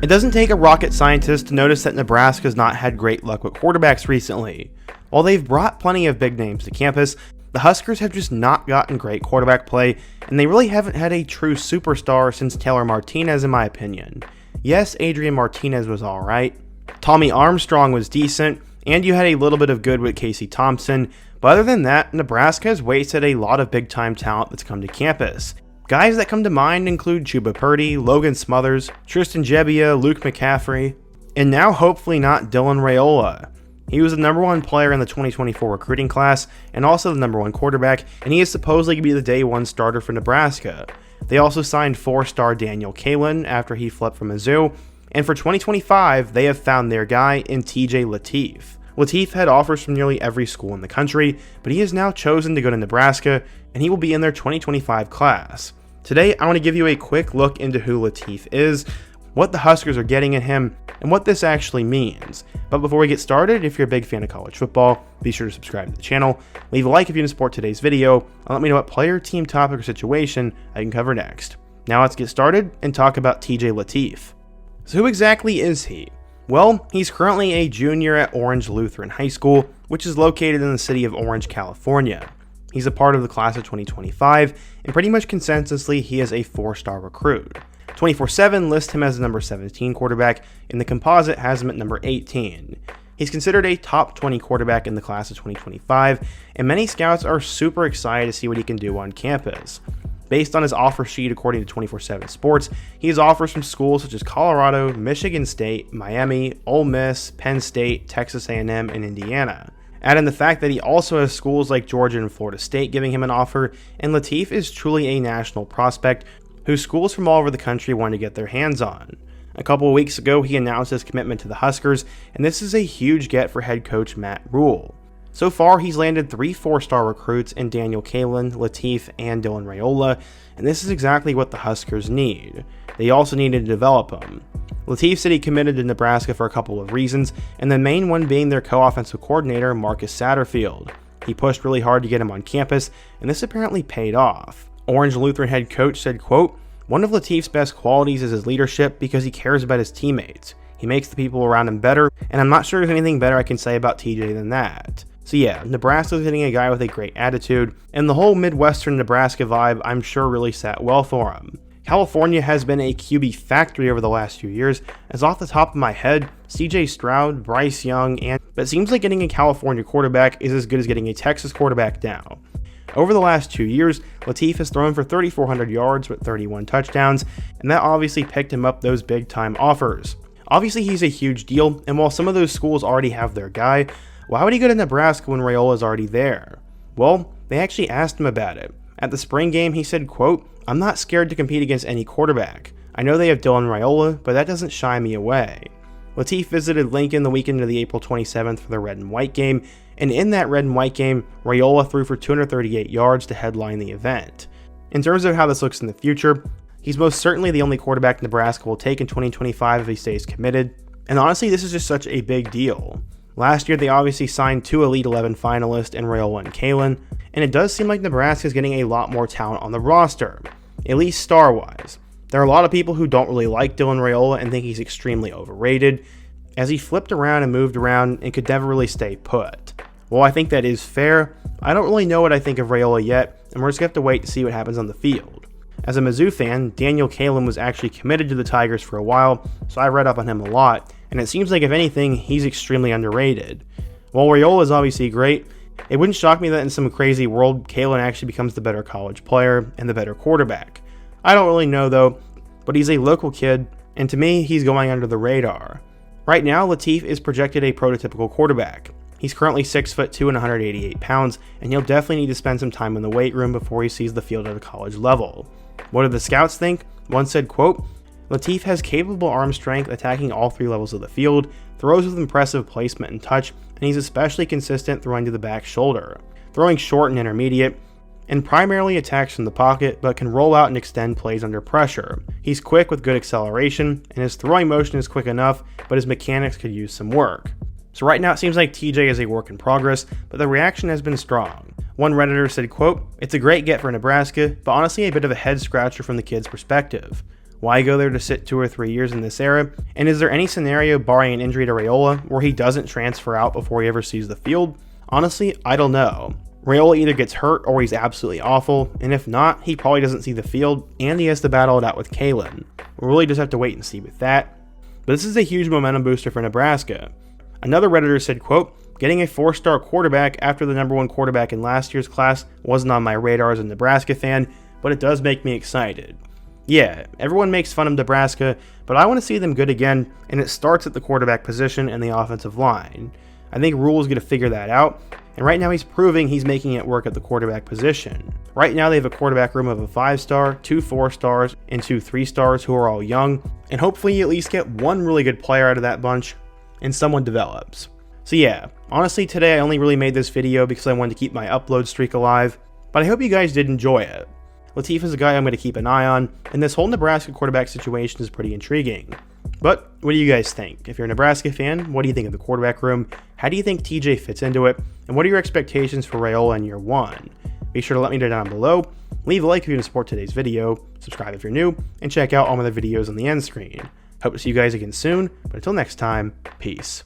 It doesn't take a rocket scientist to notice that Nebraska's not had great luck with quarterbacks recently. While they've brought plenty of big names to campus, the Huskers have just not gotten great quarterback play, and they really haven't had a true superstar since Taylor Martinez in my opinion. Yes, Adrian Martinez was alright, Tommy Armstrong was decent, and you had a little bit of good with Casey Thompson, but other than that, Nebraska has wasted a lot of big time talent that's come to campus. Guys that come to mind include Chuba Purdy, Logan Smothers, Tristan Gebbia, Luke McCaffrey, and now hopefully not Dylan Raiola. He was the number one player in the 2024 recruiting class and also the number one quarterback, and he is supposedly going to be the day one starter for Nebraska. They also signed 4-star Daniel Kaelin after he flipped from Mizzou, and for 2025, they have found their guy in TJ Lateef. Latif had offers from nearly every school in the country, but he has now chosen to go to Nebraska, and he will be in their 2025 class. Today, I want to give you a quick look into who Latif is, what the Huskers are getting in him, and what this actually means. But before we get started, if you're a big fan of college football, be sure to subscribe to the channel, leave a like if you support today's video, and let me know what player, team, topic, or situation I can cover next. Now let's get started and talk about TJ Latif. So who exactly is he? Well, he's currently a junior at Orange Lutheran High School, which is located in the city of Orange, California. He's a part of the class of 2025, and pretty much consensusly, he is a 4-star recruit. 24/7 lists him as the number 17 quarterback, and the composite has him at number 18. He's considered a top 20 quarterback in the class of 2025, and many scouts are super excited to see what he can do on campus. Based on his offer sheet according to 24/7 Sports, he has offers from schools such as Colorado, Michigan State, Miami, Ole Miss, Penn State, Texas A&M, and Indiana. Add in the fact that he also has schools like Georgia and Florida State giving him an offer, and Latif is truly a national prospect who schools from all over the country want to get their hands on. A couple of weeks ago, he announced his commitment to the Huskers, and this is a huge get for head coach Matt Rhule. So far, he's landed 3 4-star recruits in Daniel Kaelin, Latif, and Dylan Raiola, and this is exactly what the Huskers need. They also need to develop him. Latif said he committed to Nebraska for a couple of reasons, and the main one being their co-offensive coordinator, Marcus Satterfield. He pushed really hard to get him on campus, and this apparently paid off. Orange Lutheran head coach said, quote, "One of Latif's best qualities is his leadership because he cares about his teammates. He makes the people around him better, and I'm not sure there's anything better I can say about TJ than that." So yeah, Nebraska's hitting a guy with a great attitude, and the whole Midwestern Nebraska vibe I'm sure really sat well for him. California has been a QB factory over the last few years, as off the top of my head, CJ Stroud, Bryce Young, but it seems like getting a California quarterback is as good as getting a Texas quarterback now. Over the last 2 years, Latif has thrown for 3,400 yards with 31 touchdowns, and that obviously picked him up those big-time offers. Obviously, he's a huge deal, and while some of those schools already have their guy, why would he go to Nebraska when Raiola is already there? Well, they actually asked him about it. At the spring game, he said, quote, "I'm not scared to compete against any quarterback. I know they have Dylan Raiola, but that doesn't shy me away." Latif visited Lincoln the weekend of the April 27th for the red and white game, and in that red and white game, Raiola threw for 238 yards to headline the event. In terms of how this looks in the future, he's most certainly the only quarterback Nebraska will take in 2025 if he stays committed, and honestly, this is just such a big deal. Last year, they obviously signed 2 Elite 11 finalists in Raiola and Kaelin, and it does seem like Nebraska is getting a lot more talent on the roster, at least star-wise. There are a lot of people who don't really like Dylan Raiola and think he's extremely overrated, as he flipped around and moved around and could never really stay put. While I think that is fair, I don't really know what I think of Raiola yet, and we're just going to have to wait to see what happens on the field. As a Mizzou fan, Daniel Kaelin was actually committed to the Tigers for a while, so I read up on him a lot, and it seems like if anything, he's extremely underrated. While Raiola is obviously great, it wouldn't shock me that in some crazy world, Kaelin actually becomes the better college player and the better quarterback. I don't really know though, but he's a local kid, and to me, he's going under the radar. Right now, Latif is projected a prototypical quarterback. He's currently 6'2" and 188 pounds, and he'll definitely need to spend some time in the weight room before he sees the field at a college level. What do the scouts think? One said, quote, "Latif has capable arm strength attacking all 3 levels of the field, throws with impressive placement and touch, and he's especially consistent throwing to the back shoulder, throwing short and intermediate, and primarily attacks from the pocket, but can roll out and extend plays under pressure. He's quick with good acceleration, and his throwing motion is quick enough, but his mechanics could use some work." So right now it seems like TJ is a work in progress, but the reaction has been strong. One Redditor said, quote, "It's a great get for Nebraska, but honestly a bit of a head scratcher from the kid's perspective. Why go there to sit 2 or 3 years in this era? And is there any scenario, barring an injury to Raiola, where he doesn't transfer out before he ever sees the field? Honestly, I don't know. Raiola either gets hurt or he's absolutely awful, and if not, he probably doesn't see the field, and he has to battle it out with Kaelin. We'll really just have to wait and see with that. But this is a huge momentum booster for Nebraska. Another Redditor said, quote, "Getting a 4-star quarterback after the #1 quarterback in last year's class wasn't on my radar as a Nebraska fan, but it does make me excited." Yeah, everyone makes fun of Nebraska, but I want to see them good again, and it starts at the quarterback position and the offensive line. I think Rhule is going to figure that out, and right now he's proving he's making it work at the quarterback position. Right now they have a quarterback room of a 5-star, 2 4-stars, and 2 3-stars who are all young, and hopefully you at least get one really good player out of that bunch, and someone develops. So yeah, honestly today I only really made this video because I wanted to keep my upload streak alive, but I hope you guys did enjoy it. Latif is a guy I'm going to keep an eye on, and this whole Nebraska quarterback situation is pretty intriguing. But what do you guys think? If you're a Nebraska fan, what do you think of the quarterback room? How do you think TJ fits into it? And what are your expectations for Raiola in year 1? Be sure to let me know down below. Leave a like if you want to support today's video, subscribe if you're new, and check out all my other videos on the end screen. Hope to see you guys again soon, but until next time, peace.